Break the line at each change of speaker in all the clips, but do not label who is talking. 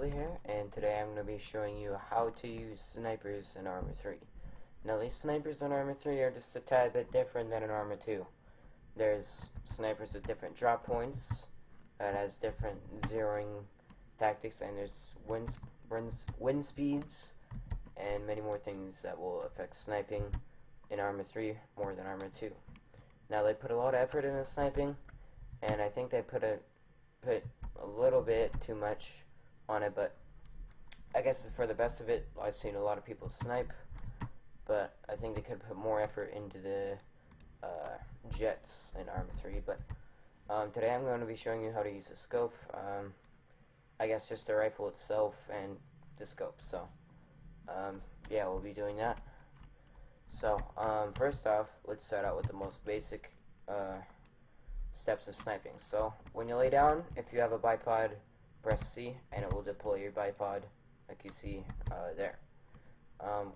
Billy here, and today I'm going to be showing you how to use snipers in Arma 3. Now these snipers in Arma 3 are just a tad bit different than in Arma 2. There's snipers with different drop points, and has different zeroing tactics, and there's wind speeds, and many more things that will affect sniping in Arma 3 more than Arma 2. Now they put a lot of effort into sniping, and I think they put a little bit too much on it, but I guess for the best of it, I've seen a lot of people snipe, but I think they could put more effort into the jets in Arma 3. But today I'm going to be showing you how to use a scope, I guess just the rifle itself and the scope. So yeah, we'll be doing that. So first off, let's start out with the most basic steps of sniping. So when you lay down, if you have a bipod, press C and it will deploy your bipod like you see there.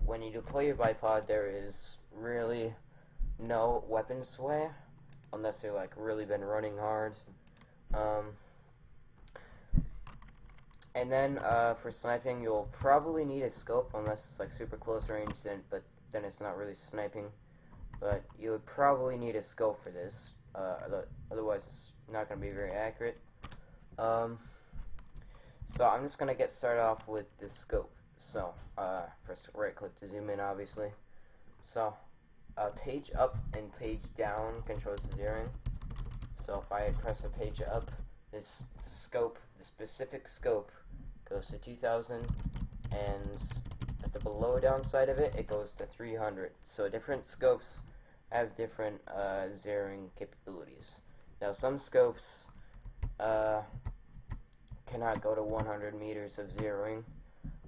When you deploy your bipod, there is really no weapon sway unless you've like really been running hard. And then for sniping, you'll probably need a scope unless it's like super close range, but then it's not really sniping. But you would probably need a scope for this. Otherwise it's not going to be very accurate. So I'm just going to get started off with this scope. So first right click to zoom in, obviously. So page up and page down controls the zeroing. So if I press a page up, this scope, the specific scope, goes to 2000, and at the below down side of it, it goes to 300. So different scopes have different zeroing capabilities. Now some scopes cannot go to 100 meters of zeroing.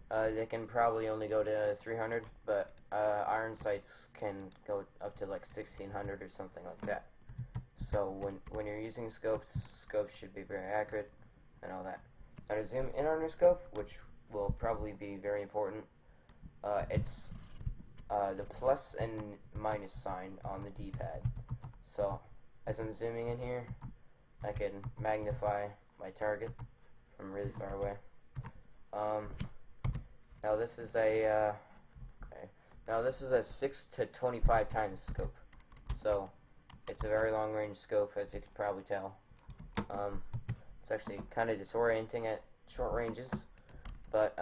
They can probably only go to 300, but iron sights can go up to like 1600 or something like that. So when you're using scopes should be very accurate and all that. Now to zoom in on your scope, which will probably be very important, it's the plus and minus sign on the D-pad. So as I'm zooming in here, I can magnify my target from really far away. Now this is a Now this is a 6 to 25 times scope. So it's a very long range scope, as you can probably tell. It's actually kind of disorienting at short ranges. But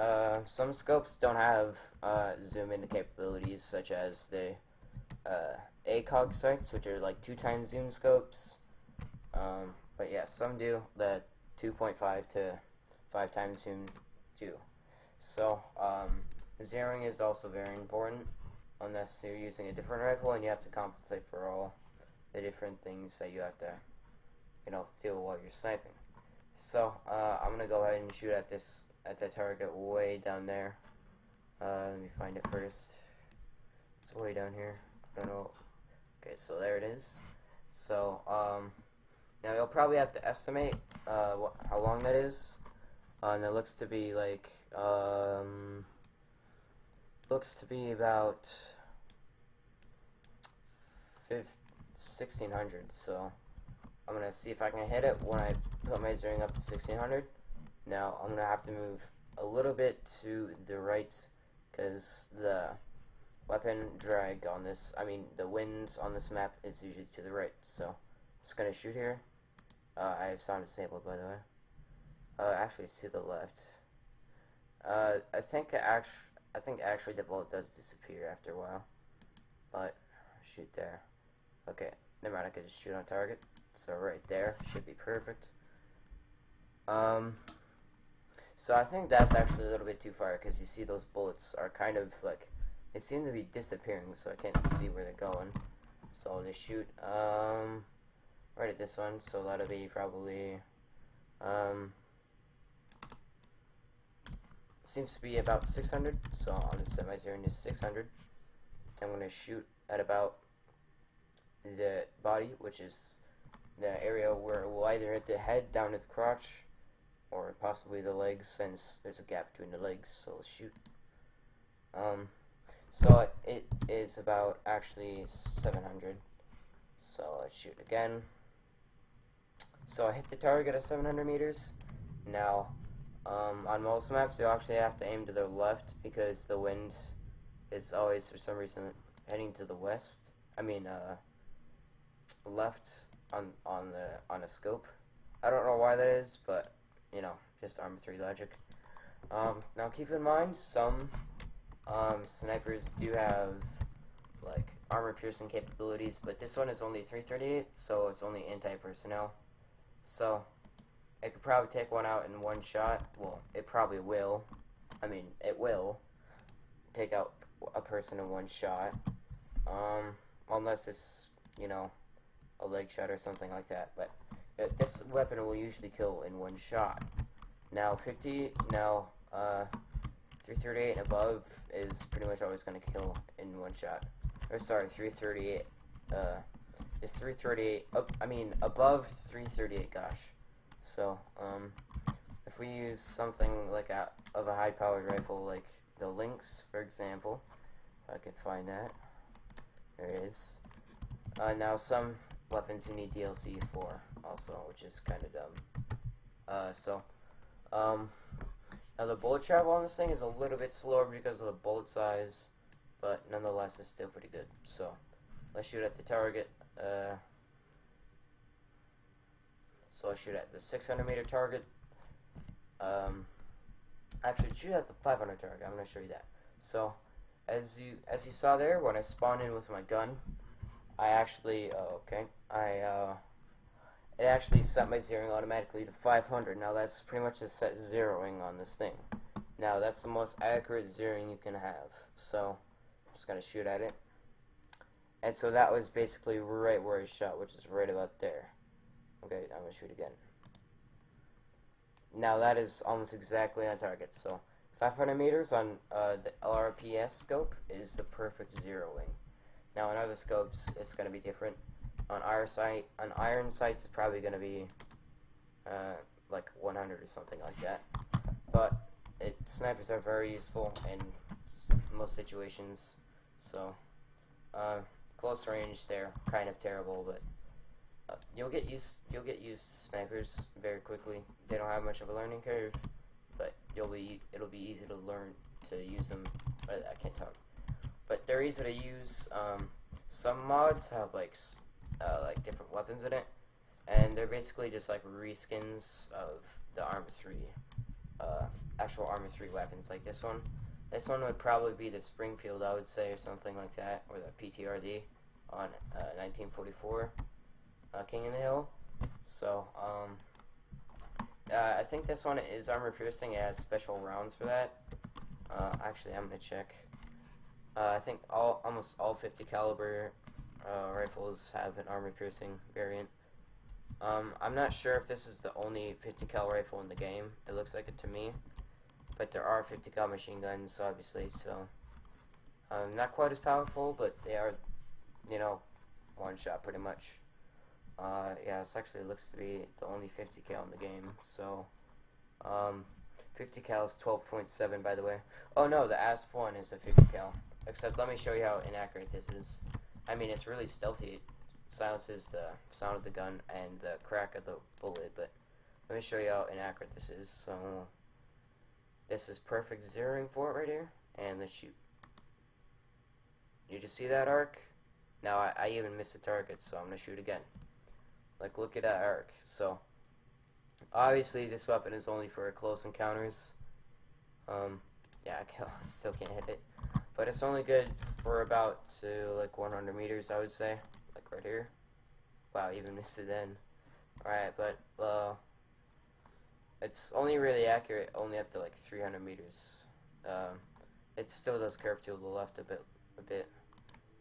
some scopes don't have zoom in capabilities, such as the ACOG sights, which are like 2 times zoom scopes. But yeah, some do. The 2.5 to 5 times zoom do. So zeroing is also very important, unless you're using a different rifle and you have to compensate for all the different things that you have to, deal with while you're sniping. So I'm gonna go ahead and shoot at the target way down there. Let me find it first. It's way down here. I don't know. Okay, so there it is. So now you'll probably have to estimate how long that is. And it looks to be like about 1600. So I'm gonna see if I can hit it when I put my zeroing up to 1600. Now I'm gonna have to move a little bit to the right because the weapon drag on this, the wind on this map is usually to the right. So I'm just gonna shoot here. I have sound disabled, by the way. Actually it's to the left. I think actually the bullet does disappear after a while, but shoot there. Okay, never mind, I could just shoot on target. So right there should be perfect. So I think that's actually a little bit too far, because you see those bullets are kind of like, they seem to be disappearing, so I can't see where they're going. So I'll just shoot right at this one. So that'll be probably seems to be about 600. So I'm gonna set my zeroing to 600. I'm gonna shoot at about the body, which is the area where it will either hit the head down to the crotch or possibly the legs, since there's a gap between the legs. So let's shoot. So it is about actually 700. So let's shoot again. So I hit the target at 700 meters. Now On most maps, you actually have to aim to the left because the wind is always, for some reason, heading to the west. I mean, left on a scope. I don't know why that is, but you know, just Arma 3 logic. Now keep in mind, some snipers do have like armor piercing capabilities, but this one is only 338, so it's only anti-personnel. So it could probably take one out in one shot. Well, it probably will. I mean, it will take out a person in one shot. Unless it's, you know, a leg shot or something like that. But this weapon will usually kill in one shot. Now 338 and above is pretty much always going to kill in one shot. Or sorry, 338. Is 338 up? I mean above 338. Gosh. So if we use something like of a high-powered rifle, like the Lynx, for example, if I could find that. There it is. Now some weapons you need DLC for also, which is kind of dumb. Now the bullet travel on this thing is a little bit slower because of the bullet size, but nonetheless it's still pretty good. So let's shoot at the target. So I shoot at the 600 meter target. Actually, shoot at the 500 target. I'm gonna show you that. So as you saw there, when I spawned in with my gun, I actually it actually set my zeroing automatically to 500. Now that's pretty much the set zeroing on this thing. Now that's the most accurate zeroing you can have. So I'm just gonna shoot at it. And so that was basically right where I shot, which is right about there. Okay, I'm gonna shoot again. Now that is almost exactly on target. So 500 meters on the LRPS scope is the perfect zeroing. Now on other scopes, it's gonna be different. On iron sights, it's probably gonna be like 100 or something like that. But snipers are very useful in most situations. So close range, they're kind of terrible, but you'll get used to snipers very quickly. They don't have much of a learning curve, but it'll be easy to learn to use them. I can't talk. But they're easy to use. Some mods have like different weapons in it, and they're basically just like reskins of the Arma 3, actual Arma 3 weapons. Like this one. This one would probably be the Springfield, I would say, or something like that, or the PTRD on 1944 King in the Hill. So I think this one is armor piercing. It has special rounds for that. Actually, I'm gonna check. I think almost all 50 caliber rifles have an armor piercing variant. I'm not sure if this is the only 50 cal rifle in the game. It looks like it to me, but there are 50 cal machine guns, obviously. So not quite as powerful, but they are, you know, one shot pretty much. Yeah, this actually looks to be the only 50 cal in the game. So 50 cal is 12.7, by the way. Oh no, the ASP one is a 50 cal. Except let me show you how inaccurate this is. I mean, it's really stealthy. It silences the sound of the gun and the crack of the bullet, but let me show you how inaccurate this is. So this is perfect zeroing for it right here, and let's shoot. You just see that arc? Now I even missed the target, so I'm gonna shoot again. Like, look at that arc. So obviously this weapon is only for close encounters. Yeah, I still can't hit it, but it's only good for about like 100 meters, I would say, like right here. Wow, even missed it then. Alright, but it's only really accurate only up to like 300 meters. It still does curve to the left a bit.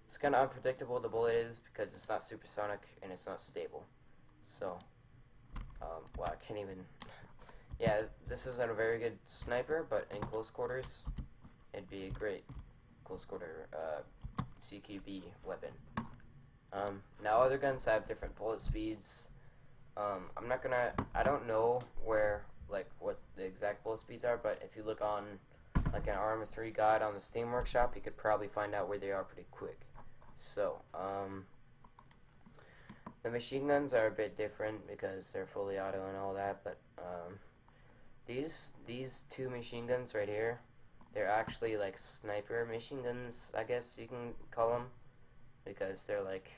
It's kind of unpredictable, the bullet is, because it's not supersonic and it's not stable. So wow, I can't even yeah, this isn't a very good sniper, but in close quarters it'd be a great close quarter CQB weapon. Now other guns have different bullet speeds. I don't know what the exact bullet speeds are, but if you look on like an Arma 3 guide on the Steam Workshop, you could probably find out where they are pretty quick. So the machine guns are a bit different because they're fully auto and all that, but these two machine guns right here, they're actually like sniper machine guns, I guess you can call them, because they're like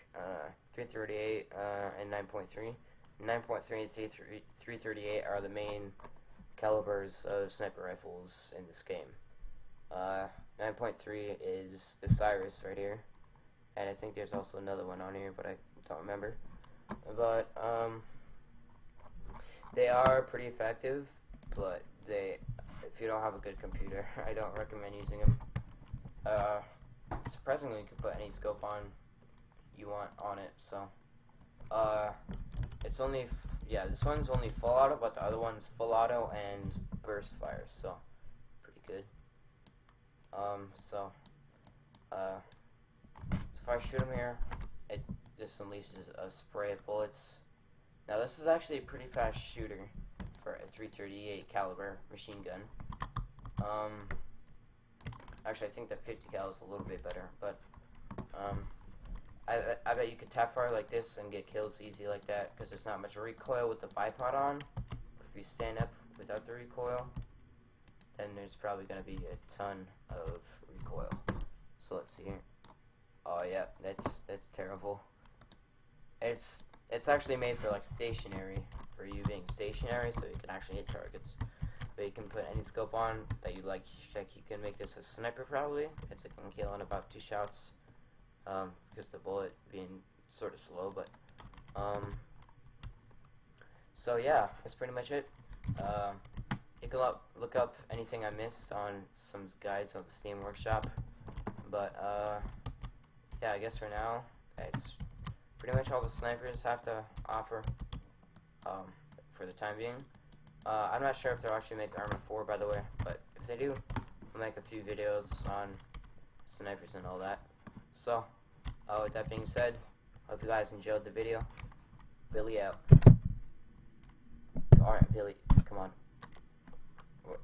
338 and 9.3. 9.3 and 338 are the main calibers of sniper rifles in this game. 9.3 is the Cyrus right here, and I think there's also another one on here, but I don't remember. But they are pretty effective, but if you don't have a good computer, I don't recommend using them. Surprisingly, you can put any scope on you want on it, so it's only this one's only full auto, but the other one's full auto and burst fire, so pretty good. So if I shoot him here, it just unleashes a spray of bullets. Now this is actually a pretty fast shooter for a 338 caliber machine gun. Actually, I think the 50 cal is a little bit better, but I bet you could tap fire like this and get kills easy like that, because there's not much recoil with the bipod on. But if you stand up without the recoil, then there's probably going to be a ton of recoil. So let's see here. Oh yeah, that's terrible. It's actually made for like stationary, for you being stationary, so you can actually hit targets. But you can put any scope on that you like. You can make this a sniper probably, because it can kill in about 2 shots. Because the bullet being sort of slow, but so yeah, that's pretty much it. You can look up anything I missed on some guides on the Steam Workshop, but yeah, I guess for now it's pretty much all the snipers have to offer for the time being. I'm not sure if they'll actually make Arma 4, by the way, but if they do, I'll make a few videos on snipers and all that. So, with that being said, hope you guys enjoyed the video. Billy out. Alright, Billy, come on.